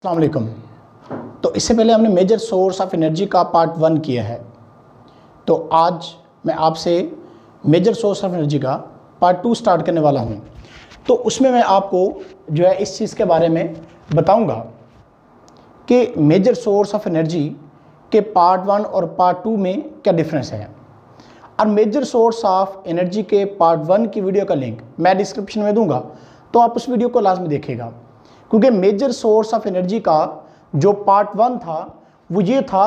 अस्सलाम वालेकुम। तो इससे पहले हमने मेजर सोर्स ऑफ एनर्जी का पार्ट 1 किया है। तो आज मैं आपसे मेजर सोर्स ऑफ एनर्जी का पार्ट 2 स्टार्ट करने वाला हूं। तो उसमें मैं आपको जो है इस चीज़ के बारे में बताऊंगा कि मेजर सोर्स ऑफ एनर्जी के पार्ट 1 और पार्ट 2 में क्या डिफरेंस है। और मेजर सोर्स ऑफ एनर्जी के पार्ट 1 की वीडियो का लिंक मैं डिस्क्रिप्शन में दूंगा, तो आप उस वीडियो को लाजमी देखिएगा, क्योंकि मेजर सोर्स ऑफ एनर्जी का जो पार्ट 1 था वो ये था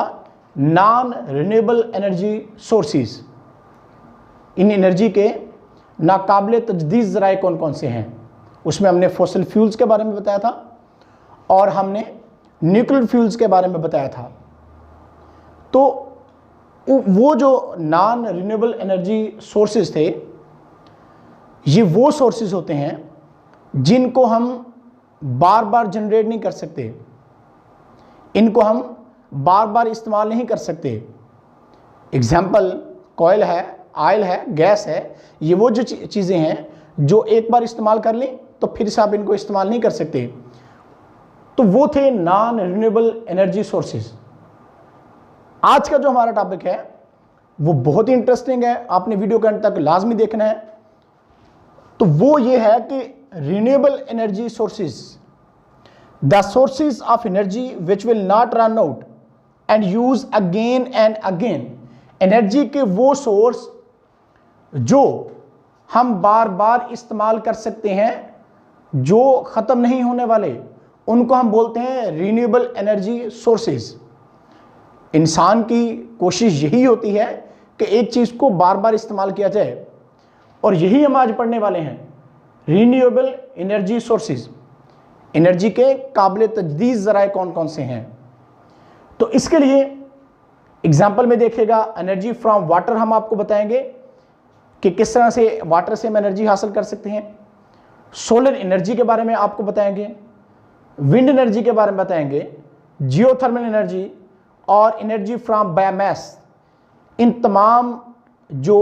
नॉन रिन्यूएबल एनर्जी सोर्सेज। इन एनर्जी के नाकाबिले तजदीद ज़राए कौन कौन से हैं। उसमें हमने फॉसिल फ्यूल्स के बारे में बताया था और हमने न्यूक्लियर फ्यूल्स के बारे में बताया था। तो वो जो नॉन रिन्यूएबल एनर्जी सोर्सेज थे, ये वो सोर्सेज होते हैं जिनको हम बार बार जनरेट नहीं कर सकते, इनको हम बार बार इस्तेमाल नहीं कर सकते। एग्जाम्पल कोयल है, ऑयल है, गैस है, ये वो जो चीज़ें हैं जो एक बार इस्तेमाल कर लें तो फिर से आप इनको इस्तेमाल नहीं कर सकते। तो वो थे नॉन रिन्यूएबल एनर्जी सोर्सेज। आज का जो हमारा टॉपिक है वो बहुत ही इंटरेस्टिंग है, आपने वीडियो के अंत तक लाजमी देखना है। तो वो ये है कि renewable energy sources, the sources of energy which will not run out and use again and again। Energy के वो सोर्स जो हम बार बार इस्तेमाल कर सकते हैं, जो ख़त्म नहीं होने वाले, उनको हम बोलते हैं रिन्यूएबल एनर्जी सोर्सेज। इंसान की कोशिश यही होती है कि एक चीज़ को बार बार इस्तेमाल किया जाए, और यही हम आज पढ़ने वाले हैं, रिन्यूएबल एनर्जी सोर्सेज। एनर्जी के काबिल तजदीद ज़राए कौन कौन से हैं। तो इसके लिए एग्जाम्पल में देखिएगा, एनर्जी फ्रॉम वाटर हम आपको बताएंगे कि किस तरह से वाटर से हम एनर्जी हासिल कर सकते हैं। सोलर एनर्जी के बारे में आपको बताएंगे, विंड एनर्जी के बारे में बताएंगे, जियोथर्मल एनर्जी और एनर्जी फ्रॉम बायोमास। इन तमाम जो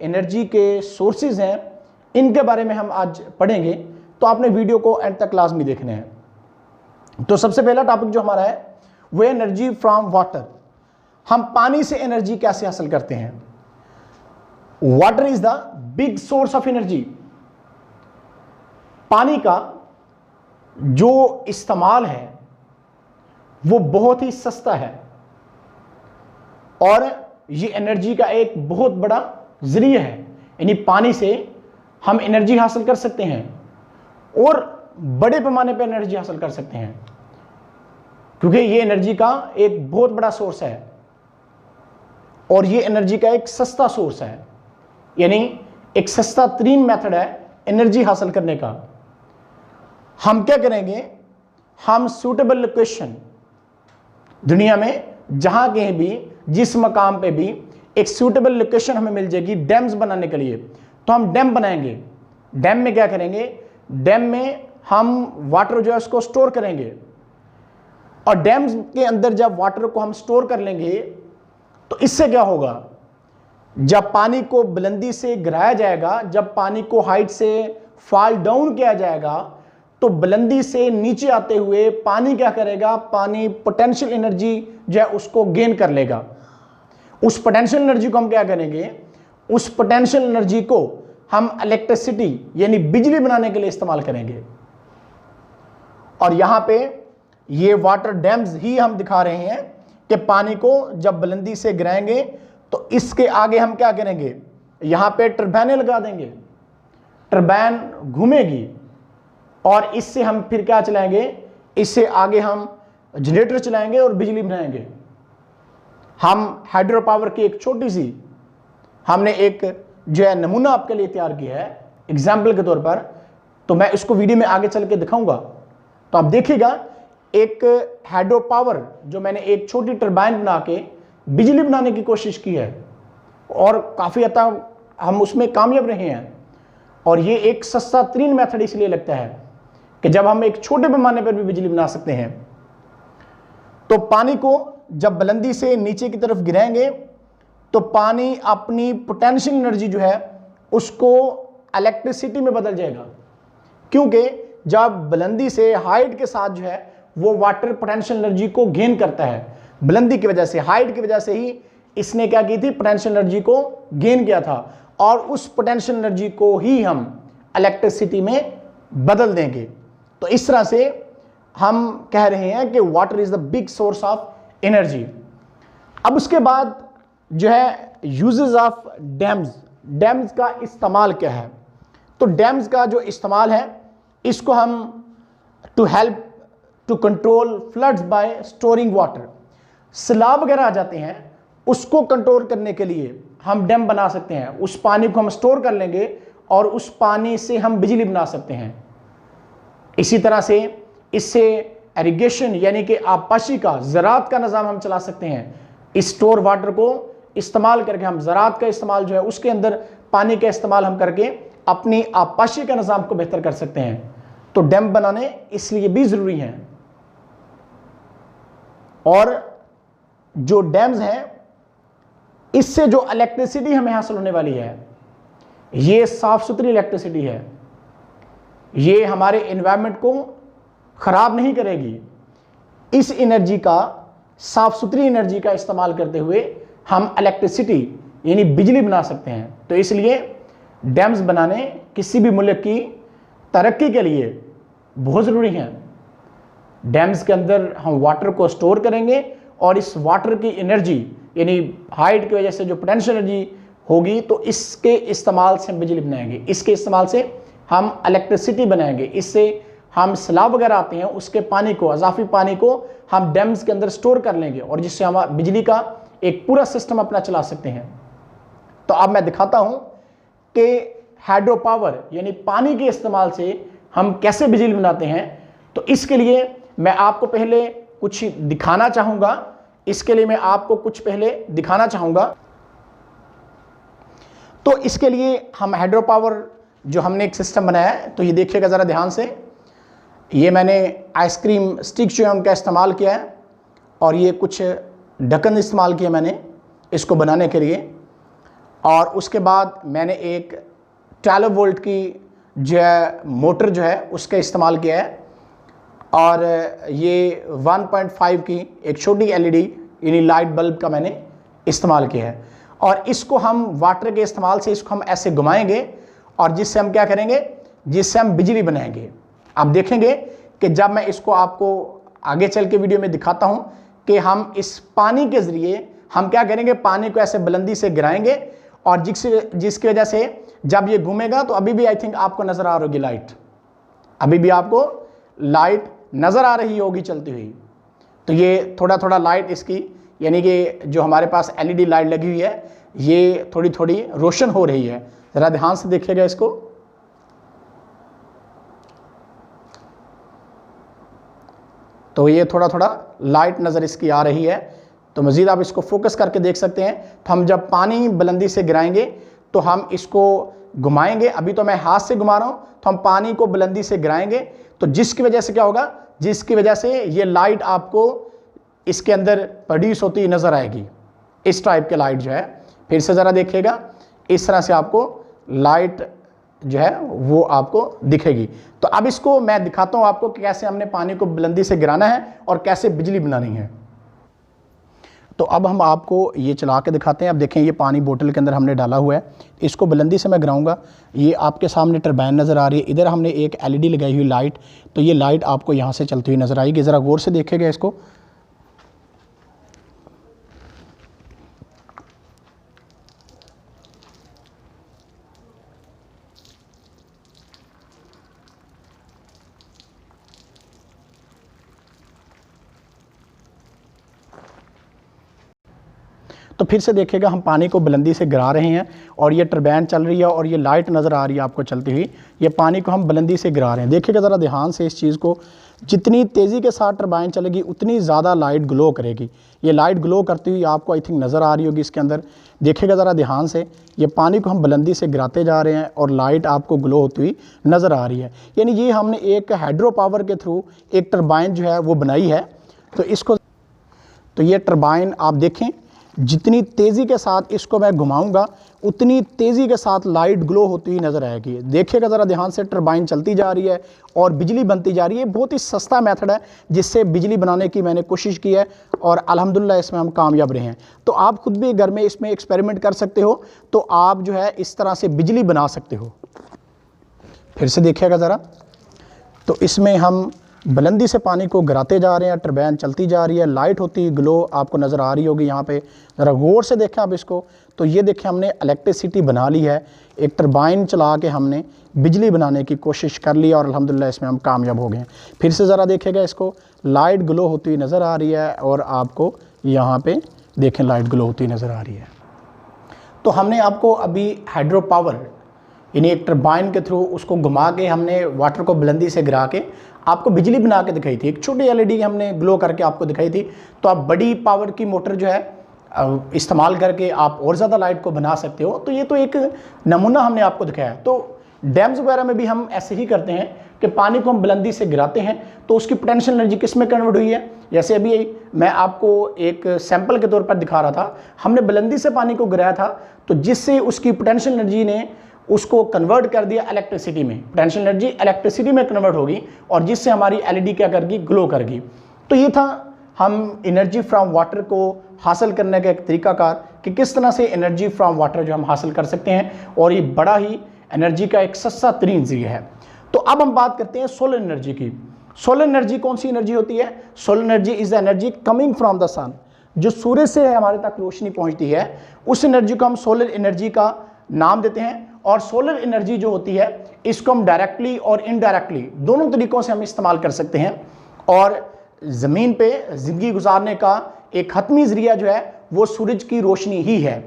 एनर्जी के सोर्सेज हैं इनके बारे में हम आज पढ़ेंगे। तो आपने वीडियो को एंड तक लाजमी देखने हैं। तो सबसे पहला टॉपिक जो हमारा है वो एनर्जी फ्रॉम वाटर। हम पानी से एनर्जी कैसे हासिल करते हैं। Water is the big source of energy. पानी का जो इस्तेमाल है वो बहुत ही सस्ता है और ये एनर्जी का एक बहुत बड़ा जरिया है। यानी पानी से हम एनर्जी हासिल कर सकते हैं और बड़े पैमाने पर एनर्जी हासिल कर सकते हैं, क्योंकि ये एनर्जी का एक बहुत बड़ा सोर्स है और ये एनर्जी का एक सस्ता सोर्स है। यानी एक सस्ता तरीन मेथड है एनर्जी हासिल करने का। हम क्या करेंगे, हम सूटेबल लोकेशन, दुनिया में जहां कहीं भी जिस मकाम पे भी एक सूटेबल लोकेशन हमें मिल जाएगी डैम्स बनाने के लिए, तो हम डैम बनाएंगे। डैम में क्या करेंगे, डैम में हम वाटर जो है उसको स्टोर करेंगे, और डैम्स के अंदर जब वाटर को हम स्टोर कर लेंगे तो इससे क्या होगा, जब पानी को बुलंदी से गिराया जाएगा, जब पानी को हाइट से फॉल डाउन किया जाएगा, तो बुलंदी से नीचे आते हुए पानी क्या करेगा, पानी पोटेंशियल एनर्जी जो है उसको गेन कर लेगा। उस पोटेंशियल एनर्जी को हम क्या करेंगे, उस पोटेंशियल एनर्जी को हम इलेक्ट्रिसिटी यानी बिजली बनाने के लिए इस्तेमाल करेंगे। और यहां पे ये वाटर डैम्स ही हम दिखा रहे हैं कि पानी को जब बुलंदी से गिराएंगे तो इसके आगे हम क्या करेंगे, यहां पे टरबाइनें लगा देंगे, टरबाइन घूमेगी और इससे हम फिर क्या चलाएंगे, इससे आगे हम जनरेटर चलाएंगे और बिजली बनाएंगे। हम हाइड्रो पावर की एक छोटी सी हमने एक जो है नमूना आपके लिए तैयार किया है एग्जाम्पल के तौर पर, तो मैं इसको वीडियो में आगे चल के दिखाऊंगा। तो आप देखिएगा, एक हाइड्रो पावर जो मैंने एक छोटी टरबाइन बना के बिजली बनाने की कोशिश की है और काफ़ी हद तक हम उसमें कामयाब रहे हैं। और ये एक सस्ता तरीन मेथड इसलिए लगता है कि जब हम एक छोटे पैमाने पर भी बिजली बना सकते हैं। तो पानी को जब बुलंदी से नीचे की तरफ गिराएंगे तो पानी अपनी पोटेंशियल एनर्जी जो है उसको इलेक्ट्रिसिटी में बदल जाएगा, क्योंकि जब बुलंदी से हाइट के साथ जो है वो वाटर पोटेंशियल एनर्जी को गेन करता है। बुलंदी की वजह से, हाइट की वजह से ही इसने क्या की थी, पोटेंशियल एनर्जी को गेन किया था, और उस पोटेंशियल एनर्जी को ही हम इलेक्ट्रिसिटी में बदल देंगे। तो इस तरह से हम कह रहे हैं कि water is the big source of energy. अब उसके बाद जो है यूजेस ऑफ डैम्स, डैम्स का इस्तेमाल क्या है। तो डैम्स का जो इस्तेमाल है, इसको हम to help to control floods by storing water, सैलाब वगैरह आ जाते हैं उसको कंट्रोल करने के लिए हम डैम बना सकते हैं। उस पानी को हम स्टोर कर लेंगे और उस पानी से हम बिजली बना सकते हैं। इसी तरह से इससे इरिगेशन यानी कि आबपाशी का, ज़राअत का निज़ाम हम चला सकते हैं। इस स्टोर वाटर को इस्तेमाल करके हम ज़राअत का इस्तेमाल जो है उसके अंदर पानी का इस्तेमाल हम करके अपनी आबपाशी का निज़ाम को बेहतर कर सकते हैं। तो डैम बनाने इसलिए भी ज़रूरी हैं। और जो डैम्स हैं इससे जो इलेक्ट्रिसिटी हमें हासिल होने वाली है ये साफ़ सुथरी इलेक्ट्रिसिटी है, ये हमारे एनवायरनमेंट को ख़राब नहीं करेगी। इस एनर्जी का, साफ़ सुथरी एनर्जी का इस्तेमाल करते हुए हम इलेक्ट्रिसिटी यानी बिजली बना सकते हैं। तो इसलिए डैम्स बनाने किसी भी मुल्क की तरक्की के लिए बहुत ज़रूरी हैं। डैम्स के अंदर हम वाटर को स्टोर करेंगे और इस वाटर की एनर्जी यानी हाइट की वजह से जो पोटेंशियल एनर्जी होगी तो इसके इस्तेमाल से हम बिजली बनाएंगे, इसके इस्तेमाल से हम इलेक्ट्रिसिटी बनाएंगे। इससे हम सैलाब वगैरह आते हैं उसके पानी को, अजाफी पानी को हम डैम्स के अंदर स्टोर कर लेंगे और जिससे हम बिजली का एक पूरा सिस्टम अपना चला सकते हैं। तो अब मैं दिखाता हूं कि हाइड्रो पावर यानी पानी के इस्तेमाल से हम कैसे बिजली बनाते हैं। तो इसके लिए मैं आपको पहले कुछ दिखाना चाहूँगा, इसके लिए मैं आपको कुछ पहले दिखाना चाहूँगा। तो इसके लिए हम हाइड्रो पावर जो हमने एक सिस्टम बनाया है, तो ये देखिएगा ज़रा ध्यान से। ये मैंने आइसक्रीम स्टिक जो है उनका इस्तेमाल किया है और ये कुछ ढक्कन इस्तेमाल किया मैंने इसको बनाने के लिए। और उसके बाद मैंने एक 12 वोल्ट की जो है मोटर जो है उसका इस्तेमाल किया है और ये 1.5 की एक छोटी LED यानी लाइट बल्ब का मैंने इस्तेमाल किया है। और इसको हम वाटर के इस्तेमाल से इसको हम ऐसे घुमाएंगे और जिससे हम क्या करेंगे, जिससे हम बिजली बनाएंगे। आप देखेंगे कि जब मैं इसको आपको आगे चल के वीडियो में दिखाता हूं कि हम इस पानी के ज़रिए हम क्या करेंगे, पानी को ऐसे बुलंदी से गिराएंगे और जिसकी वजह से जब ये घूमेगा तो अभी भी आई थिंक आपको नज़र आ रही होगी लाइट, अभी भी आपको लाइट नज़र आ रही होगी चलती हुई। तो ये थोड़ा थोड़ा लाइट इसकी यानी कि जो हमारे पास LED लाइट लगी हुई है ये थोड़ी थोड़ी रोशन हो रही है। ज़रा ध्यान से देखिएगा इसको। तो ये थोड़ा थोड़ा लाइट नज़र इसकी आ रही है। तो मज़ीद आप इसको फोकस करके देख सकते हैं। तो हम जब पानी बुलंदी से गिराएंगे तो हम इसको घुमाएंगे, अभी तो मैं हाथ से घुमा रहा हूँ, तो हम पानी को बुलंदी से गिराएंगे तो जिसकी वजह से क्या होगा, जिसकी वजह से ये लाइट आपको इसके अंदर प्रोड्यूस होती नज़र आएगी। इस टाइप के लाइट जो है, फिर से ज़रा देखिएगा, इस तरह से आपको लाइट जो है वो आपको दिखेगी। तो अब इसको मैं दिखाता हूँ आपको कि कैसे हमने पानी को बुलंदी से गिराना है और कैसे बिजली बनानी है। तो अब हम आपको ये चला के दिखाते हैं। अब देखें ये पानी बोतल के अंदर हमने डाला हुआ है, इसको बुलंदी से मैं गिराऊंगा। ये आपके सामने टरबाइन नज़र आ रही है, इधर हमने एक LED लगाई हुई लाइट, तो ये लाइट आपको यहाँ से चलती हुई नज़र आएगी। ज़रा गौर से देखिएगा इसको। तो फिर से देखिएगा हम पानी को बुलंदी से गिरा रहे हैं और ये टरबाइन चल रही है और ये लाइट नज़र आ रही है आपको चलती हुई। ये पानी को हम बुलंदी से गिरा रहे हैं। देखिएगा ज़रा ध्यान से इस चीज़ को, जितनी तेज़ी के साथ टरबाइन चलेगी उतनी ज़्यादा लाइट ग्लो करेगी। ये लाइट ग्लो करती हुई आपको आई थिंक नज़र आ रही होगी इसके अंदर। देखिएगा ज़रा ध्यान से, ये पानी को हम बुलंदी से गिराते जा रहे हैं और लाइट आपको ग्लो होती हुई नज़र आ रही है। यानी ये हमने एक हाइड्रो पावर के थ्रू एक टरबाइन जो है वो बनाई है। तो इसको, तो ये टरबाइन आप देखें जितनी तेज़ी के साथ इसको मैं घुमाऊंगा उतनी तेज़ी के साथ लाइट ग्लो होती हुई नज़र आएगी। देखिएगा ज़रा ध्यान से, टरबाइन चलती जा रही है और बिजली बनती जा रही है। बहुत ही सस्ता मेथड है जिससे बिजली बनाने की मैंने कोशिश की है और अल्हम्दुलिल्लाह इसमें हम कामयाब रहे हैं। तो आप खुद भी घर में इसमें एक्सपेरिमेंट कर सकते हो, तो आप जो है इस तरह से बिजली बना सकते हो। फिर से देखिएगा ज़रा, तो इसमें हम बुलंदी से पानी को गिराते जा रहे हैं, टरबाइन चलती जा रही है, लाइट होती ग्लो आपको नज़र आ रही होगी यहाँ पे। ज़रा गौर से देखें आप इसको, तो ये देखें हमने इलेक्ट्रिसिटी बना ली है, एक टरबाइन चला के हमने बिजली बनाने की कोशिश कर ली और अल्हम्दुलिल्लाह इसमें हम कामयाब हो गए। फिर से ज़रा देखेगा इसको, लाइट ग्लो होती हुई नज़र आ रही है और आपको यहाँ पर देखें लाइट ग्लो होती हुई नज़र आ रही है। तो हमने आपको अभी हाइड्रो पावर यानी एक टरबाइन के थ्रू उसको घुमा के हमने वाटर को बुलंदी से गिरा के आपको बिजली बना के दिखाई थी। एक छोटी एलईडी हमने ग्लो करके आपको दिखाई थी। तो आप बड़ी पावर की मोटर जो है इस्तेमाल करके आप और ज़्यादा लाइट को बना सकते हो। तो ये तो एक नमूना हमने आपको दिखाया। तो डैम्स वगैरह में भी हम ऐसे ही करते हैं कि पानी को हम बुलंदी से गिराते हैं तो उसकी पोटेंशियल एनर्जी किस में कन्वर्ट हुई है। जैसे अभी मैं आपको एक सैंपल के तौर पर दिखा रहा था, हमने बुलंदी से पानी को गिराया था तो जिससे उसकी पोटेंशियल एनर्जी ने उसको कन्वर्ट कर दिया इलेक्ट्रिसिटी में। पोटेंशियल एनर्जी इलेक्ट्रिसिटी में कन्वर्ट होगी और जिससे हमारी एलईडी क्या करगी, ग्लो करगी। तो ये था हम एनर्जी फ्रॉम वाटर को हासिल करने का एक तरीकाकार कि किस तरह से एनर्जी फ्रॉम वाटर जो हम हासिल कर सकते हैं और ये बड़ा ही एनर्जी का एक सस्ता तरीन जरिया है। तो अब हम बात करते हैं सोलर एनर्जी की। सोलर एनर्जी कौन सी एनर्जी होती है? Solar energy is the energy coming from the sun. जो सूर्य से हमारे तक रोशनी पहुंचती है उस एनर्जी को हम सोलर एनर्जी का नाम देते हैं। और सोलर एनर्जी जो होती है इसको हम डायरेक्टली और इनडायरेक्टली दोनों तरीकों से हम इस्तेमाल कर सकते हैं। और ज़मीन पे ज़िंदगी गुजारने का एक हतमी ज़रिया जो है वो सूरज की रोशनी ही है।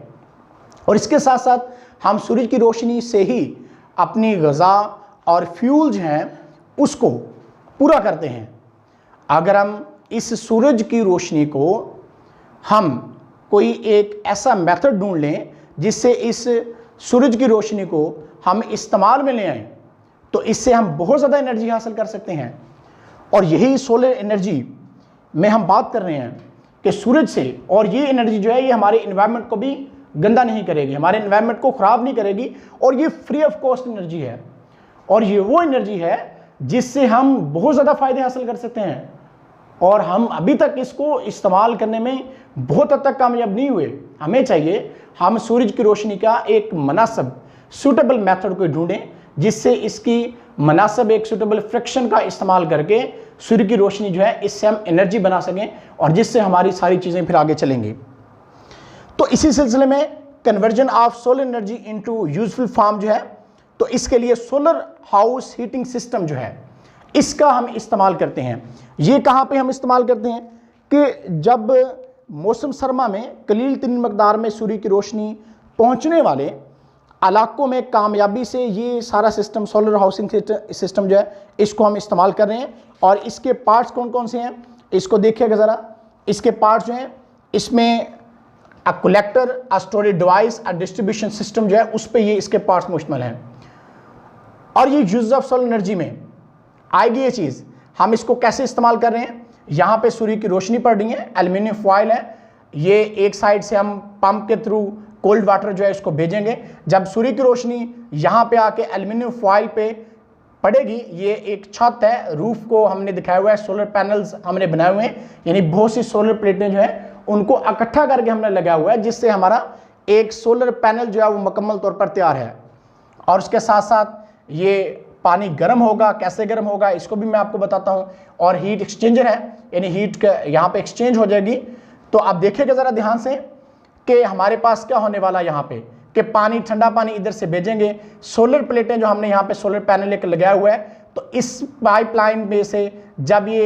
और इसके साथ साथ हम सूरज की रोशनी से ही अपनी ग़िज़ा और फ्यूल जो हैं उसको पूरा करते हैं। अगर हम इस सूरज की रोशनी को हम कोई एक ऐसा मेथड ढूंढ लें जिससे इस सूरज की रोशनी को हम इस्तेमाल में ले आएँ तो इससे हम बहुत ज़्यादा एनर्जी हासिल कर सकते हैं। और यही सोलर एनर्जी में हम बात कर रहे हैं कि सूरज से, और ये एनर्जी जो है ये हमारे एनवायरनमेंट को भी गंदा नहीं करेगी, हमारे एनवायरनमेंट को ख़राब नहीं करेगी और ये फ्री ऑफ कॉस्ट एनर्जी है। और ये वो एनर्जी है जिससे हम बहुत ज़्यादा फ़ायदे हासिल कर सकते हैं और हम अभी तक इसको इस्तेमाल करने में बहुत हद तक कामयाब नहीं हुए। हमें चाहिए हम सूरज की रोशनी का एक मुनासिब सूटेबल मेथड को ढूंढें जिससे इसकी मुनासिब एक सूटेबल फ्रिक्शन का इस्तेमाल करके सूर्य की रोशनी जो है इससे हम एनर्जी बना सकें और जिससे हमारी सारी चीज़ें फिर आगे चलेंगी। तो इसी सिलसिले में conversion of solar energy into useful form जो है, तो इसके लिए सोलर हाउस हीटिंग सिस्टम जो है इसका हम इस्तेमाल करते हैं। ये कहाँ पे हम इस्तेमाल करते हैं कि जब मौसम सरमा में कलील तरीन मकदार में सूर्य की रोशनी पहुँचने वाले इलाकों में कामयाबी से ये सारा सिस्टम सोलर हाउसिंग सिस्टम जो है इसको हम इस्तेमाल कर रहे हैं। और इसके पार्ट्स कौन कौन से हैं इसको देखिएगा ज़रा। इसके पार्ट्स जो हैं इसमें अ collector, a storage device, a distribution system जो है उस पर ये इसके पार्ट्स मुश्तमिल हैं। और ये यूज़ ऑफ सोलर एनर्जी में आएगी ये चीज़, हम इसको कैसे इस्तेमाल कर रहे हैं। यहाँ पे सूर्य की रोशनी पड़ रही है, एल्युमिनियम फॉइल है, ये एक साइड से हम पंप के थ्रू कोल्ड वाटर जो है इसको भेजेंगे। जब सूर्य की रोशनी यहाँ पे आके एल्युमिनियम फॉइल पे पड़ेगी, ये एक छत है, रूफ को हमने दिखाया हुआ है, सोलर पैनल्स हमने बनाए हुए हैं, यानी बहुत सी सोलर प्लेटें जो है उनको इकट्ठा करके हमने लगाया हुआ है जिससे हमारा एक सोलर पैनल जो है वो मुकम्मल तौर पर तैयार है। और उसके साथ साथ ये पानी गर्म होगा, कैसे गर्म होगा इसको भी मैं आपको बताता हूँ। और हीट एक्सचेंजर है, यानी हीट यहाँ पे एक्सचेंज हो जाएगी। तो आप देखिएगा ज़रा ध्यान से कि हमारे पास क्या होने वाला है यहाँ पे कि पानी, ठंडा पानी इधर से भेजेंगे, सोलर प्लेटें जो हमने यहाँ पे सोलर पैनल एक लगाया हुआ है, तो इस पाइपलाइन में से जब ये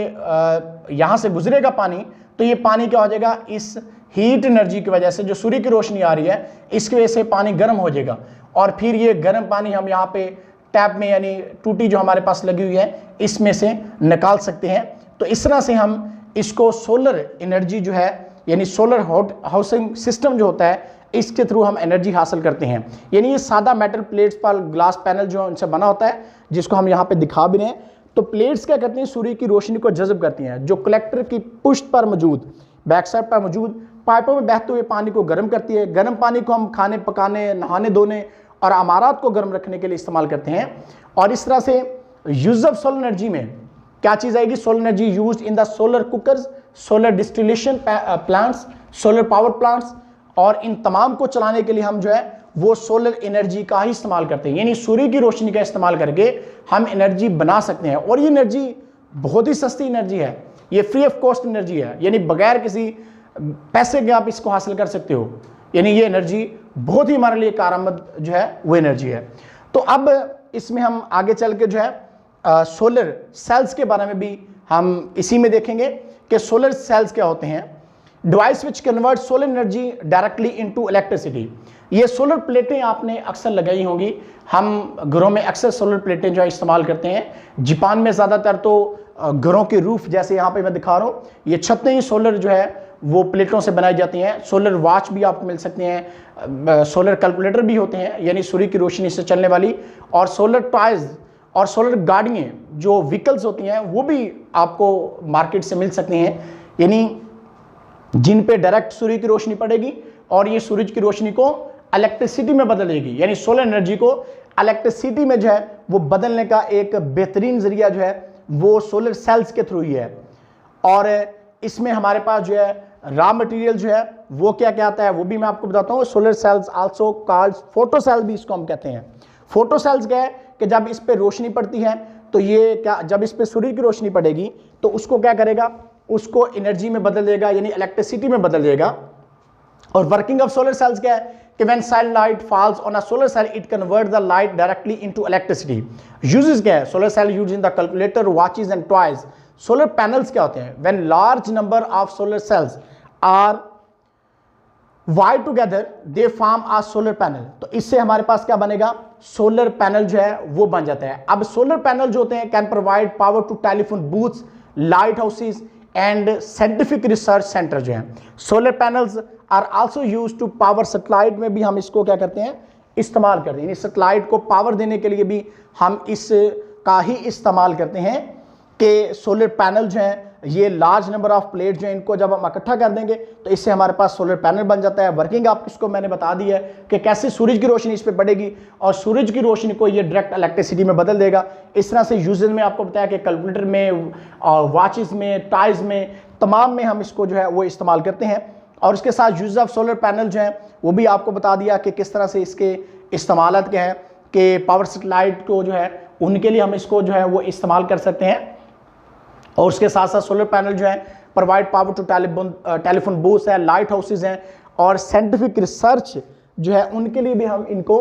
यहाँ से गुजरेगा पानी, तो ये पानी क्या हो जाएगा, इस हीट एनर्जी की वजह से जो सूर्य की रोशनी आ रही है इसकी वजह से पानी गर्म हो जाएगा। और फिर ये गर्म पानी हम यहाँ पे टैप में, यानी टूटी जो हमारे पास लगी हुई है, इसमें से निकाल सकते हैं। तो इस तरह से हम इसको सोलर एनर्जी जो है, यानी सोलर हाउसिंग सिस्टम जो होता है, इसके थ्रू हम एनर्जी हासिल करते हैं। यानी ये सादा मेटल प्लेट्स पर ग्लास पैनल जो उनसे बना होता है, जिसको हम यहाँ पे दिखा भी रहे हैं। तो प्लेट्स क्या करती हैं, सूर्य की रोशनी को जज़ब करती हैं। जो कलेक्टर की पुष्ट पर मौजूद, बैक साइड पर मौजूद पाइपों में बहते हुए पानी को गर्म करती है। गर्म पानी को हम खाने पकाने, नहाने धोने और अमारात को गर्म रखने के लिए इस्तेमाल करते हैं। और इस तरह से यूज ऑफ सोलर एनर्जी में क्या चीज़ आएगी? Solar energy used in the solar cookers, solar distillation plants, solar power plants, और इन तमाम को चलाने के लिए हम जो है वो सोलर एनर्जी का ही इस्तेमाल करते हैं। यानी सूर्य की रोशनी का इस्तेमाल करके हम एनर्जी बना सकते हैं। और ये एनर्जी बहुत ही सस्ती एनर्जी है, ये फ्री ऑफ कॉस्ट एनर्जी है, यानी बगैर किसी पैसे के आप इसको हासिल कर सकते हो। यानी ये एनर्जी बहुत ही हमारे लिए कारआमद जो है वो एनर्जी है। तो अब इसमें हम आगे चल के जो है सोलर सेल्स के बारे में भी हम इसी में देखेंगे कि सोलर सेल्स क्या होते हैं। Device which convert solar energy directly into electricity. ये सोलर प्लेटें आपने अक्सर लगाई होंगी, हम घरों में अक्सर सोलर प्लेटें जो है इस्तेमाल करते हैं। जापान में ज़्यादातर तो घरों के रूफ, जैसे यहाँ पे मैं दिखा रहा हूँ, ये छतें ही सोलर जो है वो प्लेटों से बनाई जाती हैं। सोलर वॉच भी आपको मिल सकते हैं, सोलर कैलकुलेटर भी होते हैं यानी सूर्य की रोशनी से चलने वाली, और सोलर टॉयज़ और सोलर गाड़ियाँ जो व्हीकल्स होती हैं वो भी आपको मार्केट से मिल सकती हैं, यानी जिन पे डायरेक्ट सूर्य की रोशनी पड़ेगी और ये सूरज की रोशनी को इलेक्ट्रिसिटी में बदलेगी। यानी सोलर एनर्जी को इलेक्ट्रिसिटी में जो है वो बदलने का एक बेहतरीन जरिया जो है वो सोलर सेल्स के थ्रू ही है। और इसमें हमारे पास जो है रॉ मटेरियल जो है वो क्या क्या आता है वो भी मैं आपको बताता हूँ। Solar cells also called photo cell भी इसको हम कहते हैं। फोटो सेल्स क्या है कि जब इस पे रोशनी पड़ती है तो ये क्या, जब इस पे सूर्य की रोशनी पड़ेगी तो उसको क्या करेगा, उसको एनर्जी में बदल देगा, यानी इलेक्ट्रिसिटी में बदल देगा। और वर्किंग ऑफ सोलर सेल्स क्या है कि when sunlight falls on a solar cell it convert the light directly into electricity. Uses क्या है? Solar cell use in the calculator, watches and toys. Solar panels क्या होते हैं? When large number of solar cells are wire together they form a solar panel. तो इससे हमारे पास क्या बनेगा? सोलर पैनल जो है वो बन जाता है। अब सोलर पैनल जो होते हैं can provide power to telephone booths, lighthouses and scientific research centre जो है। Solar panels are also use to power satellite में भी हम इसको क्या करते हैं? इस्तेमाल करते हैं। सैटेलाइट को पावर देने के लिए भी हम इसका ही इस्तेमाल करते हैं कि सोलर पैनल जो हैं ये लार्ज नंबर ऑफ प्लेट जो है इनको जब हम इकट्ठा कर देंगे तो इससे हमारे पास सोलर पैनल बन जाता है। वर्किंग आप इसको मैंने बता दी है कि कैसे सूरज की रोशनी इस पर पड़ेगी और सूरज की रोशनी को ये डायरेक्ट इलेक्ट्रिसिटी में बदल देगा। इस तरह से यूजेस में आपको बताया कि कैलकुलेटर में और वॉचेस में, टाइज में, तमाम में हम इसको जो है वो इस्तेमाल करते हैं। और इसके साथ यूज ऑफ सोलर पैनल जो है वो भी आपको बता दिया कि किस तरह से इसके इस्तेमालात क्या हैं कि पावर सैटेलाइट को जो है उनके लिए हम इसको जो है वो इस्तेमाल कर सकते हैं। और उसके साथ साथ सोलर पैनल जो है provide power to telephone booths है, लाइट हाउसेज हैं और साइंटिफिक रिसर्च जो है उनके लिए भी हम इनको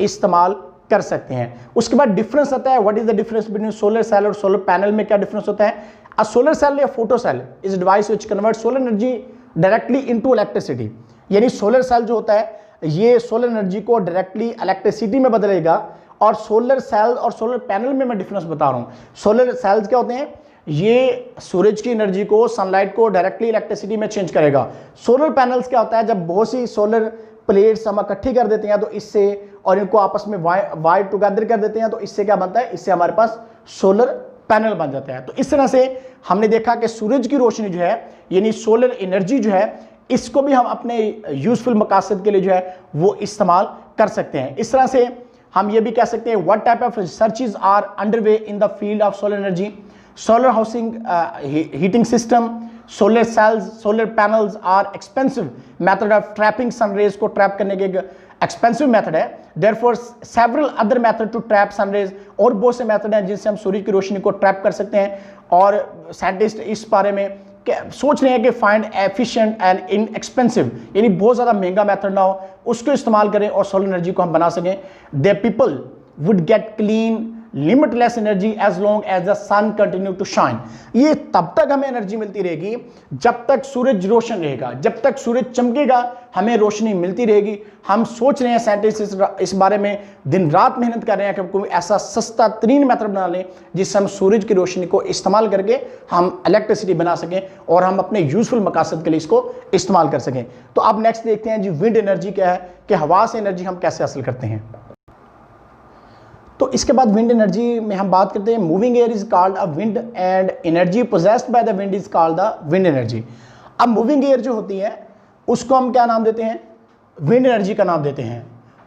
इस्तेमाल कर सकते हैं। उसके बाद डिफरेंस आता है, what is the difference between solar cell और सोलर पैनल में क्या डिफरेंस होता है? अ सोलर सेल या photo cell is device which convert solar energy directly into electricity. यानी सोलर सेल जो होता है ये सोलर एनर्जी को डायरेक्टली इलेक्ट्रिसिटी में बदलेगा। और सोलर सेल और सोलर पैनल में मैं डिफरेंस बता रहा हूँ। सोलर सेल्स क्या होते हैं? ये सूरज की एनर्जी को, सनलाइट को डायरेक्टली इलेक्ट्रिसिटी में चेंज करेगा। सोलर पैनल्स क्या होता है? जब बहुत सी सोलर प्लेट्स हम इकट्ठी कर देते हैं तो इससे, और इनको आपस में वायर टुगेदर कर देते हैं तो इससे क्या बनता है? इससे हमारे पास सोलर पैनल बन जाता है। तो इस तरह से हमने देखा कि सूरज की रोशनी जो है यानी सोलर एनर्जी जो है इसको भी हम अपने यूजफुल मकासद के लिए जो है वो इस्तेमाल कर सकते हैं। इस तरह से हम ये भी कह सकते हैं what type of researches are underway in the field of solar energy. Solar housing heating system, solar cells, solar panels are expensive method of trapping sun rays को ट्रैप करने के एक्सपेंसिव मेथड है। Therefore several other method to trap sun rays, और बहुत से method हैं जिनसे हम सूर्य की रोशनी को ट्रैप कर सकते हैं। और साइंटिस्ट इस बारे में सोच रहे हैं कि फाइंड एफिशिएंट एंड इनएक्सपेंसिव, यानी बहुत ज़्यादा महंगा मेथड ना हो उसको इस्तेमाल करें और सोलर एनर्जी को हम बना सकें। The people would get clean limitless energy as long as the sun continue to shine. ये तब तक हमें एनर्जी मिलती रहेगी जब तक सूरज रोशन रहेगा, जब तक सूरज चमकेगा हमें रोशनी मिलती रहेगी। हम सोच रहे हैं, साइंटिस्ट इस बारे में दिन रात मेहनत कर रहे हैं कि कोई ऐसा सस्ता तरीन मेथड बना लें जिससे हम सूरज की रोशनी को इस्तेमाल करके हम इलेक्ट्रिसिटी बना सकें और हम अपने यूजफुल मकासद के लिए इसको इस्तेमाल कर सकें। तो अब नेक्स्ट देखते हैं जी विंड एनर्जी क्या है कि हवा से एनर्जी हम कैसे हासिल करते हैं। तो इसके बाद विंड एनर्जी में हम बात करते हैं moving air is called a wind and energy possessed by the wind is called the wind energy. अब मूविंग एयर जो होती है उसको हम क्या नाम देते हैं, विंड एनर्जी का नाम देते हैं।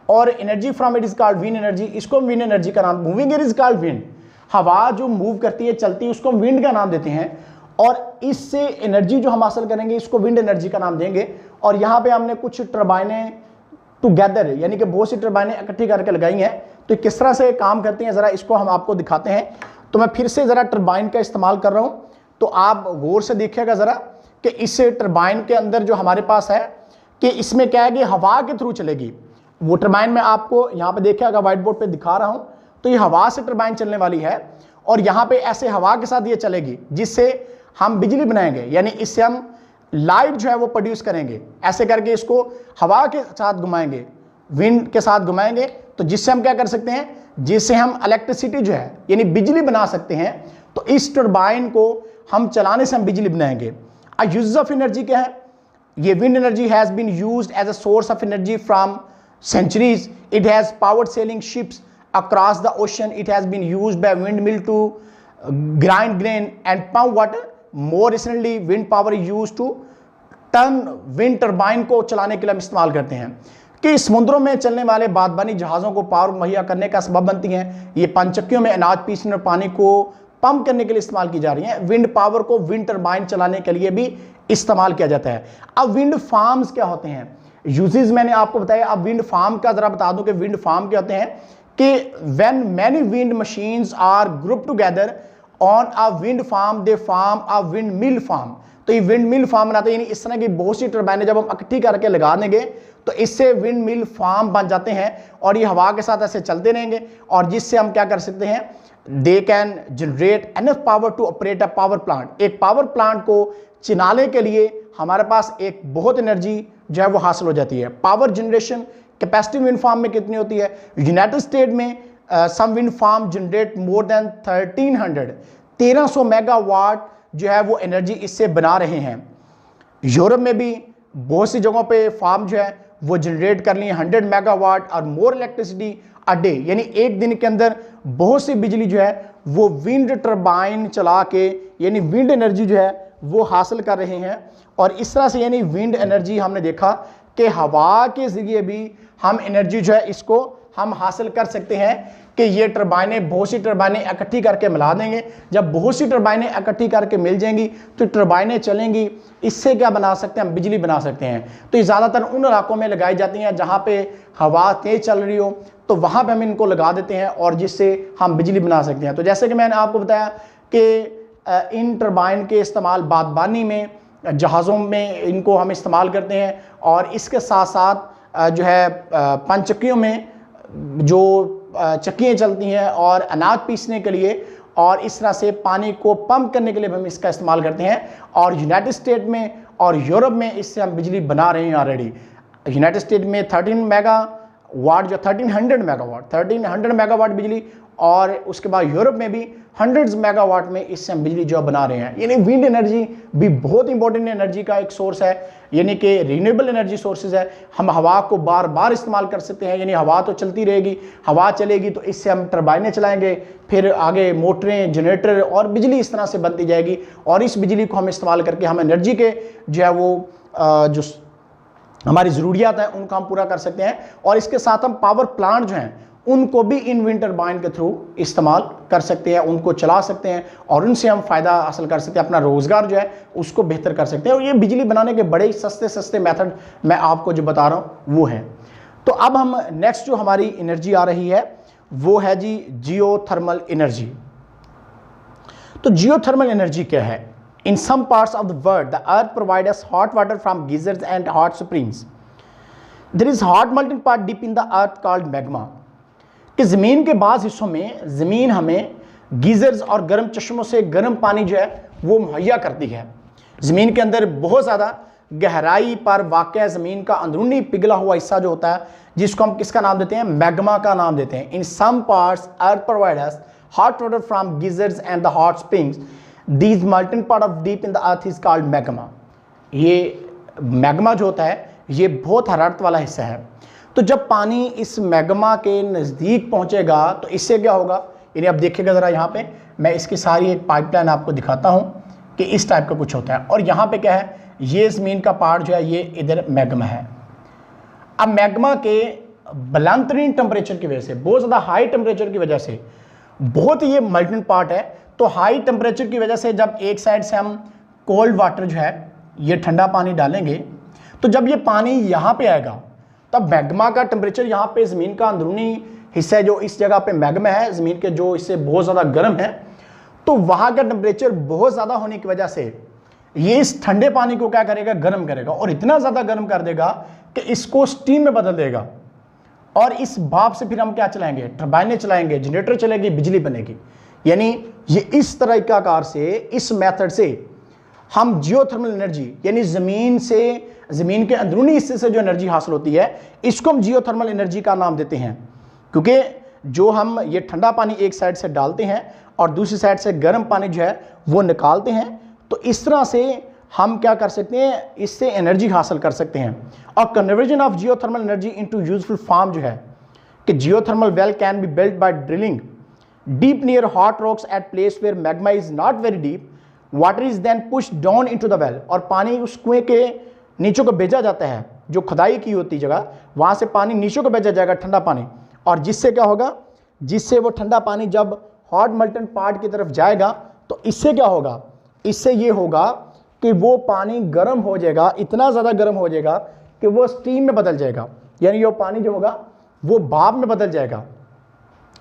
और energy from it is called wind energy, इसको विंड एनर्जी का नाम, moving it is called wind, हवा जो मूव करती है चलती है उसको हम विंड का नाम देते हैं। और इससे एनर्जी जो हम हासिल करेंगे इसको विंड एनर्जी का नाम देंगे। और यहाँ पे हमने कुछ टर्बाइनें टुगेदर यानी कि बहुत सी टर्बाइनें इकट्ठी करके लगाई हैं। तो किस तरह से काम करती हैं ज़रा इसको हम आपको दिखाते हैं। तो मैं फिर से ज़रा टर्बाइन का इस्तेमाल कर रहा हूँ, तो आप गौर से देखिएगा ज़रा कि इस टर्बाइन के अंदर जो हमारे पास है कि इसमें क्या है कि हवा के थ्रू चलेगी। वो टर्बाइन मैं आपको यहाँ पे देखिएगा व्हाइट बोर्ड पे दिखा रहा हूँ, तो ये हवा से टर्बाइन चलने वाली है और यहाँ पे ऐसे हवा के साथ ये चलेगी जिससे हम बिजली बनाएंगे, यानी इससे हम लाइट जो है वो प्रोड्यूस करेंगे। ऐसे करके इसको हवा के साथ घुमाएंगे, विंड के साथ घुमाएंगे, तो जिससे हम क्या कर सकते हैं, जिससे हम इलेक्ट्रिसिटी जो है यानी बिजली बना सकते हैं। तो इस टर्बाइन को हम चलाने से हम बिजली बनाएंगे। यूज ऑफ एनर्जी क्या है, ये wind energy has been used as a source of energy from centuries. It has powered sailing ships across the ocean. It has been used by windmill to grind grain and pump water. More recently, wind power is used to turn wind turbine को चलाने के लिए हम इस्तेमाल करते हैं कि समुद्रों में चलने वाले बादबानी जहाज़ों को पावर मुहैया करने का सबब बनती हैं। ये पंचक्कियों में अनाज पीसने और पानी को पंप करने के लिए इस्तेमाल की जा रही हैं। विंड पावर को विंड टर्बाइन चलाने के लिए भी इस्तेमाल किया जाता है। अब विंड फार्म्स क्या होते हैं, यूजेस मैंने आपको बताया। अब विंड फार्म का जरा बता दूं कि विंड फार्म क्या होते हैं कि when many wind machines are group together on a wind farm they form a windmill farm. तो ये विंड मिल फार्म बनाते हैं, यानी इस तरह की बहुत सी टर्बाइनें जब हम इकट्ठी करके लगा देंगे तो इससे विंड मिल फार्म बन जाते हैं और ये हवा के साथ ऐसे चलते रहेंगे और जिससे हम क्या कर सकते हैं, they can generate enough power to operate a power plant. एक पावर प्लांट को चलाने के लिए हमारे पास एक बहुत एनर्जी जो है वो हासिल हो जाती है। Power generation capacity wind farm में कितनी होती है, यूनाइटेड स्टेट में some wind farm generate more than 1300 megawatt जो है वो एनर्जी इससे बना रहे हैं। यूरोप में भी बहुत सी जगहों पे फार्म जो है वो जनरेट कर ली 100 मेगावाट और मोर इलेक्ट्रिसिटी अ डे, यानी एक दिन के अंदर बहुत सी बिजली जो है वो विंड टर्बाइन चला के यानी विंड एनर्जी जो है वो हासिल कर रहे हैं। और इस तरह से यानी विंड एनर्जी हमने देखा कि हवा के ज़रिए भी हम एनर्जी जो है इसको हम हासिल कर सकते हैं कि ये टर्बाइनें बहुत सी टर्बाइनें इकट्ठी करके मिला देंगे। जब बहुत सी टर्बाइनें इकट्ठी करके मिल जाएंगी तो टर्बाइनें चलेंगी, इससे क्या बना सकते हैं, हम बिजली बना सकते हैं। तो ये ज़्यादातर उन इलाकों में लगाई जाती हैं जहाँ पे हवा तेज़ चल रही हो, तो वहाँ पर हम इनको लगा देते हैं और जिससे हम बिजली बना सकते हैं। तो जैसे कि मैंने आपको बताया कि इन टर्बाइन के इस्तेमाल बागबानी में, जहाज़ों में इनको हम इस्तेमाल करते हैं और इसके साथ साथ जो है पंचक्कियों में जो चक्कियाँ चलती हैं और अनाज पीसने के लिए और इस तरह से पानी को पंप करने के लिए हम इसका इस्तेमाल करते हैं। और यूनाइटेड स्टेट में और यूरोप में इससे हम बिजली बना रहे हैं ऑलरेडी। यूनाइटेड स्टेट में 1300 मेगावाट बिजली और उसके बाद यूरोप में भी हंड्रेड्स मेगावाट में इससे हम बिजली जो बना रहे हैं। यानी विंड एनर्जी भी बहुत इंपॉर्टेंट एनर्जी का एक सोर्स है, यानी कि रीन्यूएबल एनर्जी सोर्सेज है। हम हवा को बार बार इस्तेमाल कर सकते हैं, यानी हवा तो चलती रहेगी, हवा चलेगी तो इससे हम टर्बाइनें चलाएंगे, फिर आगे मोटरें, जनरेटर और बिजली इस तरह से बनती जाएगी और इस बिजली को हम इस्तेमाल करके हम एनर्जी के जो है वो जो हमारी ज़रूरियात हैं उनको हम पूरा कर सकते हैं। और इसके साथ हम पावर प्लांट जो हैं उनको भी इन विंड टर्बाइन के थ्रू इस्तेमाल कर सकते हैं, उनको चला सकते हैं और उनसे हम फ़ायदा हासिल कर सकते हैं, अपना रोज़गार जो है उसको बेहतर कर सकते हैं। और ये बिजली बनाने के बड़े सस्ते मेथड मैं आपको जो बता रहा हूँ वो है। तो अब हम नेक्स्ट जो हमारी एनर्जी आ रही है वो है जी जियोथर्मल एनर्जी। तो जियोथर्मल एनर्जी क्या है? In some parts of the world the earth provide us hot water from geysers and hot springs. There is hot molten part deep in the earth called magma. कि ज़मीन के बाज़ हिस्सों में ज़मीन हमें गीज़र्स और गर्म चश्मों से गर्म पानी जो है वो मुहैया करती है। ज़मीन के अंदर बहुत ज़्यादा गहराई पर वाक़या ज़मीन का अंदरूनी पिघला हुआ हिस्सा जो होता है जिसको हम किसका नाम देते हैं? मैग्मा का नाम देते हैं। In some parts earth provide us hot water from geysers and the hot springs. These molten part of deep in the earth is called magma. ये मैग्मा जो होता है ये बहुत हरारत वाला हिस्सा है। तो जब पानी इस मैग्मा के नज़दीक पहुंचेगा तो इससे क्या होगा, यानी आप देखिएगा ज़रा यहाँ पे मैं इसकी सारी एक पाइपलाइन आपको दिखाता हूँ कि इस टाइप का कुछ होता है। और यहाँ पे क्या है, ये ज़मीन का पार्ट जो है ये इधर मैग्मा है। अब मैग्मा के बलंतरीन टेम्परेचर की वजह से, बहुत ज़्यादा हाई टेम्परेचर की वजह से, बहुत ही ये मल्टन पार्ट है, तो हाई टेम्परेचर की वजह से जब एक साइड से हम कोल्ड वाटर जो है ये ठंडा पानी डालेंगे, तो जब ये पानी यहाँ पे आएगा तब मैग्मा का टेम्परेचर यहाँ पे ज़मीन का अंदरूनी हिस्सा है जो इस जगह पे मैग्मा है, ज़मीन के जो इससे बहुत ज़्यादा गर्म है, तो वहाँ का टेम्परेचर बहुत ज़्यादा होने की वजह से ये इस ठंडे पानी को क्या करेगा, गर्म करेगा, और इतना ज़्यादा गर्म कर देगा कि इसको स्टीम में बदल देगा। और इस भाप से फिर हम क्या चलाएंगे, टर्बाइनें चलाएंगे, जनरेटर चलेगी, बिजली बनेगी। यानी ये इस तरह का आकार से, इस मेथड से हम जियोथर्मल एनर्जी, यानी ज़मीन के अंदरूनी हिस्से से जो एनर्जी हासिल होती है, इसको हम जियोथर्मल एनर्जी का नाम देते हैं। क्योंकि जो हम ये ठंडा पानी एक साइड से डालते हैं और दूसरी साइड से गर्म पानी जो है वो निकालते हैं, तो इस तरह से हम क्या कर सकते हैं, इससे एनर्जी हासिल कर सकते हैं। और conversion of geothermal energy into useful form जो है कि geothermal well can be built by drilling deep near hot rocks at place where magma is not very deep, water is then push down into the well, और पानी उस कुएं के नीचे को भेजा जाता है, जो खुदाई की होती जगह वहाँ से पानी नीचे को भेजा जाएगा, ठंडा पानी, और जिससे क्या होगा, जिससे वो ठंडा पानी जब हॉट मल्टन पार्ट की तरफ जाएगा तो इससे क्या होगा, इससे ये होगा कि वो पानी गर्म हो जाएगा, इतना ज़्यादा गर्म हो जाएगा कि वो स्टीम में बदल जाएगा, यानी ये पानी जो होगा वो भाप में बदल जाएगा।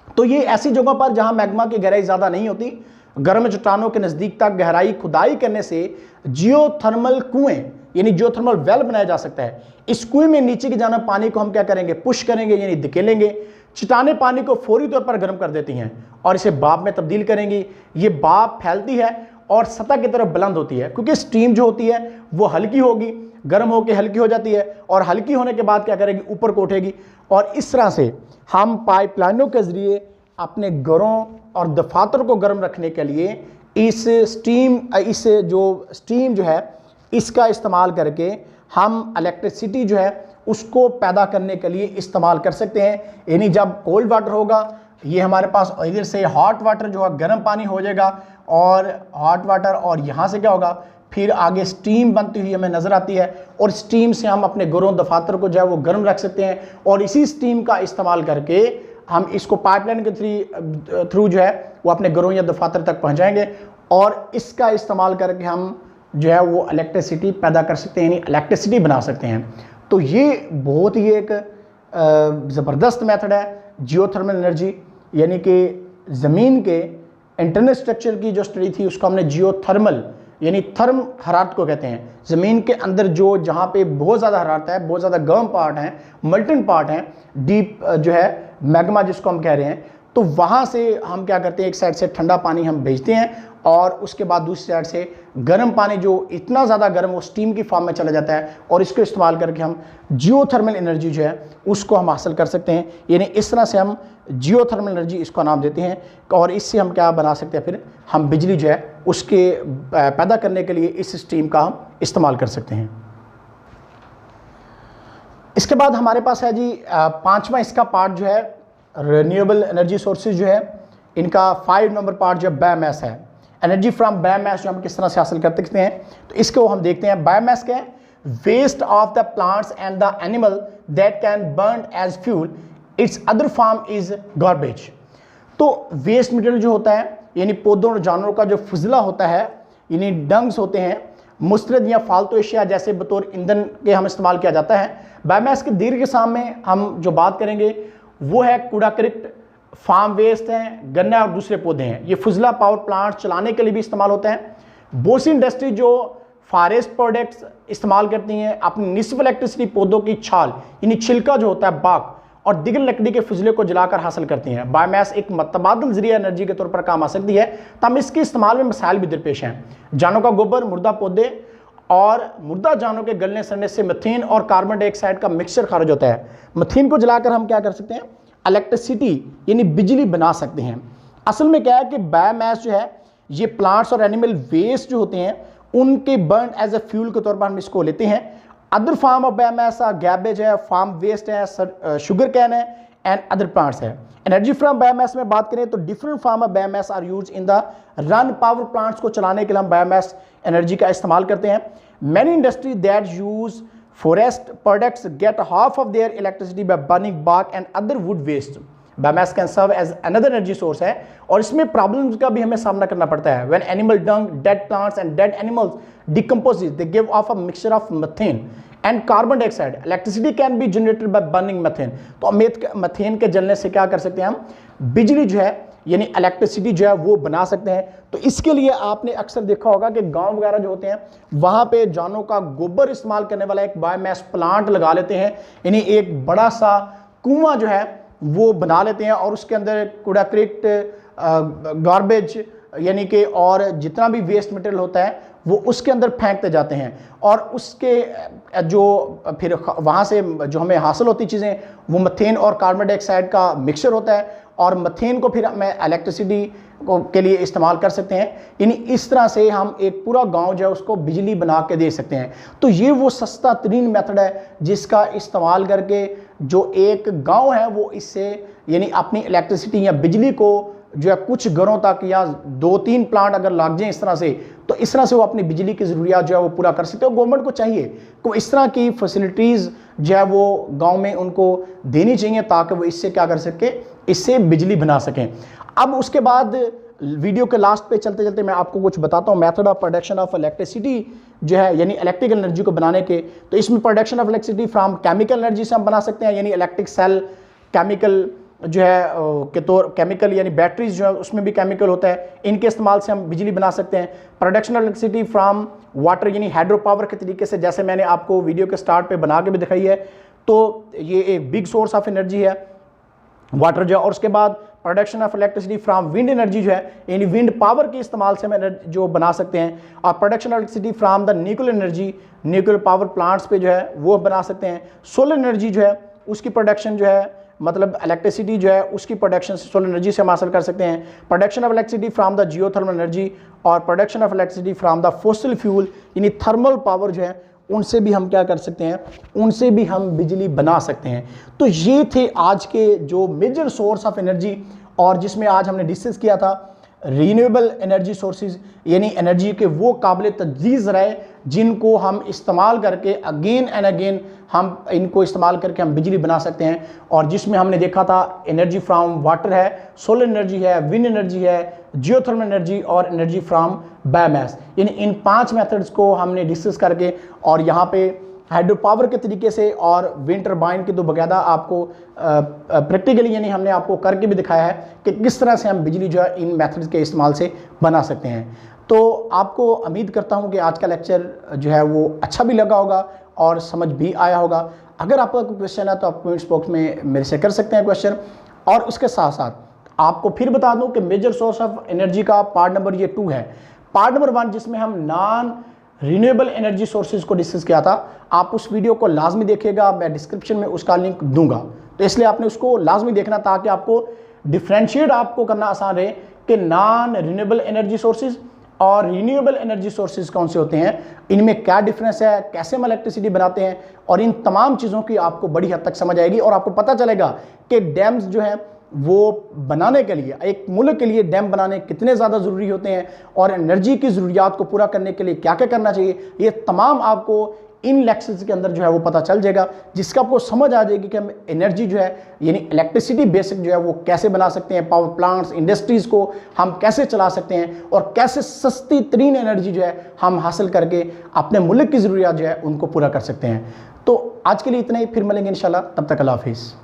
तो ये ऐसी जगह पर जहाँ मैग्मा की गहराई ज़्यादा नहीं होती, गर्म चट्टानों के नज़दीक तक गहराई खुदाई करने से जियोथर्मल कुएं यानी जियोथर्मल वेल बनाया जा सकता है। इस कुएं में नीचे की जाना पानी को हम क्या करेंगे, पुश करेंगे, यानी धकेलेंगे। चट्टानें पानी को फौरी तौर पर गर्म कर देती हैं और इसे भाप में तब्दील करेंगी। ये भाप फैलती है और सतह की तरफ बुलंद होती है, क्योंकि स्टीम जो होती है वो हल्की होगी, गर्म होकर हल्की हो जाती है, और हल्की होने के बाद क्या करेगी, ऊपर को उठेगी। और इस तरह से हम पाइपलाइनों के ज़रिए अपने घरों और दफातर को गर्म रखने के लिए इस स्टीम जो है इसका इस्तेमाल करके हम इलेक्ट्रिसिटी जो है उसको पैदा करने के लिए इस्तेमाल कर सकते हैं। यानी जब कोल्ड वाटर होगा, ये हमारे पास इधर से हॉट वाटर जो है गर्म पानी हो जाएगा, और हॉट वाटर, और यहाँ से क्या होगा, फिर आगे स्टीम बनती हुई हमें नज़र आती है, और स्टीम से हम अपने घरों दफातर को जो है वो गर्म रख सकते हैं। और इसी स्टीम का इस्तेमाल करके हम इसको पाइपलाइन के थ्रू जो है वो अपने घरों या दफातर तक पहुँचाएंगे, और इसका इस्तेमाल करके हम जो है वो इलेक्ट्रिसिटी पैदा कर सकते हैं, यानी इलेक्ट्रिसिटी बना सकते हैं। तो ये बहुत ही एक ज़बरदस्त मेथड है जियोथर्मल एनर्जी, यानी कि ज़मीन के इंटरनल स्ट्रक्चर की जो स्टडी थी उसको हमने जियोथर्मल यानी थर्म हरारत को कहते हैं। ज़मीन के अंदर जो जहाँ पे बहुत ज़्यादा हरारत है, बहुत ज़्यादा गर्म पार्ट हैं, मल्टन पार्ट हैं, डीप जो है मैग्मा जिसको हम कह रहे हैं, तो वहाँ से हम क्या करते हैं, एक साइड से ठंडा पानी हम भेजते हैं और उसके बाद दूसरी साइड से गर्म पानी जो इतना ज़्यादा गर्म वो स्टीम की फॉर्म में चला जाता है, और इसको इस्तेमाल करके हम जियोथर्मल एनर्जी जो है उसको हम हासिल कर सकते हैं। यानी इस तरह से हम जियोथर्मल एनर्जी इसको नाम देते हैं, और इससे हम क्या बना सकते हैं, फिर हम बिजली जो है उसके पैदा करने के लिए इस स्टीम का हम इस्तेमाल कर सकते हैं। इसके बाद हमारे पास है जी पाँचवा इसका पार्ट जो है रिन्यूएबल एनर्जी सोर्सेज जो है, इनका 5 नंबर पार्ट जो बायोमास है। एनर्जी फ्रॉम बायोमास जो हम किस तरह से हासिल कर सकते हैं, तो इसको हम देखते हैं। बायोमास क्या है, waste of the plants and the animal that can burn as fuel, its other form is garbage. तो वेस्ट मटेरियल जो होता है, यानी पौधों और जानवरों का जो फजला होता है, यानी डंग्स होते हैं, मुस्तरद या फालतू अशिया जैसे बतौर ईंधन के हम इस्तेमाल किया जाता है। बायोमास के दीर्घ साम में हम जो बात करेंगे वो है कूड़ा करकट, फार्म वेस्ट हैं, गन्ना और दूसरे पौधे हैं। ये फजला पावर प्लांट चलाने के लिए भी इस्तेमाल होते हैं। बहुत सी इंडस्ट्री जो फॉरेस्ट प्रोडक्ट्स इस्तेमाल करती हैं, अपनी निस्फ इलेक्ट्रिसिटी पौधों की छाल यानी छिलका जो होता है बाग और दिगर लकड़ी के फजले को जलाकर हासिल करती हैं। बायोमास एक मतबादल जरिया एनर्जी के तौर पर काम आ सकती है, तब इसके इस्तेमाल में मसाइल भी दरपेश हैं। जानों का गोबर, मुर्दा पौधे और मुर्दा जानों के गलने सड़ने से मीथेन और कार्बन डाइऑक्साइड का मिक्सचर खारिज होता है। मीथेन को जलाकर हम क्या कर सकते हैं, इलेक्ट्रिसिटी यानी बिजली बना सकते हैं। असल में क्या है कि बायोमास जो है ये प्लांट्स और एनिमल वेस्ट जो होते हैं उनके बर्न एज ए फ्यूल के तौर पर हम इसको लेते हैं। Other form of biomass garbage है, फार्म वेस्ट है, शुगर कैन है, एंड अदर प्लांट्स है। एनर्जी फ्रॉम बायोमास में बात करें तो different form of biomass are use in the run power plants को चलाने के लिए हम बायोमास एनर्जी का इस्तेमाल करते हैं। Many industry that use forest products get half of their electricity by burning bark and other wood waste. Biomass can serve as another energy source है और इसमें प्रॉब्लम्स का भी हमें सामना करना पड़ता है। When animal Dang, dead plants and dead animals decompose they give of a mixture of methane and carbon dioxide. Electricity can be generated by burning methane. तो मीथेन के जलने से क्या कर सकते हैं हम, बिजली जो है यानी इलेक्ट्रिसिटी जो है वो बना सकते हैं। तो इसके लिए आपने अक्सर देखा होगा कि गांव वगैरह जो होते हैं वहां पे जानों का गोबर इस्तेमाल करने वाला एक बायोमास प्लांट लगा लेते हैं, यानी एक बड़ा सा कुआं जो है वो बना लेते हैं और उसके अंदर कूड़ा क्रिट, गार्बेज यानी कि और जितना भी वेस्ट मटेरियल होता है वो उसके अंदर फेंकते जाते हैं और उसके जो फिर वहाँ से जो हमें हासिल होती चीज़ें वो मीथेन और कार्बन डाइऑक्साइड का मिक्सचर होता है और मीथेन को फिर हमें इलेक्ट्रिसिटी के लिए इस्तेमाल कर सकते हैं। यानी इस तरह से हम एक पूरा गांव जो है उसको बिजली बना के दे सकते हैं। तो ये वो सस्ता तरीन मेथड है जिसका इस्तेमाल करके जो एक गांव है वो इससे यानी अपनी इलेक्ट्रिसिटी या बिजली को जो है कुछ घरों तक या 2-3 प्लांट अगर लग जाएं इस तरह से, तो इस तरह से वो अपनी बिजली की ज़रूरियात जो है वो पूरा कर सकते हैं। गवर्नमेंट को चाहिए कि इस तरह की फैसिलिटीज़ जो है वो गांव में उनको देनी चाहिए ताकि वो इससे क्या कर सके, इससे बिजली बना सकें। अब उसके बाद वीडियो के लास्ट पे चलते चलते मैं आपको कुछ बताता हूँ method of production of electricity जो है यानी इलेक्ट्रिकल एनर्जी को बनाने के। तो इसमें production of electricity from chemical energy से हम बना सकते हैं, यानी इलेक्ट्रिक सेल केमिकल जो है के तौर केमिकल यानी बैटरीज जो है उसमें भी केमिकल होता है, इनके इस्तेमाल से हम बिजली बना सकते हैं। Production of electricity from water यानी हाइड्रो पावर के तरीके से, जैसे मैंने आपको वीडियो के स्टार्ट पे बना के भी दिखाई है। तो ये एक बिग सोर्स ऑफ एनर्जी है वाटर जो है। और उसके बाद production of electricity from wind energy जो है यानी विंड पावर के इस्तेमाल से हम जो बना सकते हैं। और production of electricity from the nuclear energy, nuclear power plants पे जो है वो बना सकते हैं। सोलर एनर्जी जो है उसकी प्रोडक्शन जो है मतलब इलेक्ट्रिसिटी जो है उसकी प्रोडक्शन सोलर एनर्जी से हम हासिल कर सकते हैं। Production of electricity from the geothermal energy और production of electricity from the fossil fuel यानी थर्मल पावर जो है उनसे भी हम क्या कर सकते हैं, उनसे भी हम बिजली बना सकते हैं। तो ये थे आज के जो मेजर सोर्स ऑफ एनर्जी और जिसमें आज हमने डिस्कस किया था रीन्यूएबल एनर्जी सोर्सेज यानी एनर्जी के वो काबिल तजदीद ज़राए जिनको हम इस्तेमाल करके अगेन एंड अगेन हम इनको इस्तेमाल करके हम बिजली बना सकते हैं। और जिसमें हमने देखा था एनर्जी फ्रॉम वाटर है, सोलर एनर्जी है, विंड एनर्जी है, जियोथर्मल एनर्जी और एनर्जी फ्रॉम बायोमास। यानी इन 5 मेथड्स को हमने डिस्कस करके और यहाँ पे हाइड्रो पावर के तरीके से और विंड टरबाइन के तो बकायदा आपको प्रैक्टिकली यानी हमने आपको करके भी दिखाया है कि किस तरह से हम बिजली जो है इन मेथड्स के इस्तेमाल से बना सकते हैं। तो आपको उम्मीद करता हूं कि आज का लेक्चर जो है वो अच्छा भी लगा होगा और समझ भी आया होगा। अगर आपका कोई क्वेश्चन है तो आप कमेंट्स बॉक्स में मेरे से कर सकते हैं क्वेश्चन। और उसके साथ साथ आपको फिर बता दूं कि मेजर सोर्स ऑफ एनर्जी का पार्ट नंबर ये 2 है। पार्ट नंबर 1 जिसमें हम नॉन रीन्यूएबल एनर्जी सोर्सेज को डिस्कस किया था, आप उस वीडियो को लाजमी देखिएगा, मैं डिस्क्रिप्शन में उसका लिंक दूंगा। तो इसलिए आपने उसको लाजमी देखना ताकि आपको डिफ्रेंशिएट आपको करना आसान रहे कि नॉन रीन्यूएबल एनर्जी सोर्सेज और रीन्यूएबल एनर्जी सोर्सेज कौन से होते हैं, इनमें क्या डिफरेंस है, कैसे हम इलेक्ट्रिसिटी बनाते हैं। और इन तमाम चीज़ों की आपको बड़ी हद तक समझ आएगी और आपको पता चलेगा कि डैम्स जो हैं वो बनाने के लिए, एक मुल्क के लिए डैम बनाने कितने ज़्यादा ज़रूरी होते हैं और एनर्जी की ज़रूरियात को पूरा करने के लिए क्या क्या करना चाहिए, ये तमाम आपको इन लेक्चर्स के अंदर जो है वो पता चल जाएगा, जिसका आपको समझ आ जाएगी कि हम एनर्जी जो है यानी इलेक्ट्रिसिटी बेसिक जो है वो कैसे बना सकते हैं, पावर प्लांट्स, इंडस्ट्रीज़ को हम कैसे चला सकते हैं और कैसे सस्ती तरीन एनर्जी जो है हम हासिल करके अपने मुल्क की ज़रूरियात जो है उनको पूरा कर सकते हैं। तो आज के लिए इतना ही, फिर मिलेंगे इंशाल्लाह, तब तक अल्लाह हाफिज़।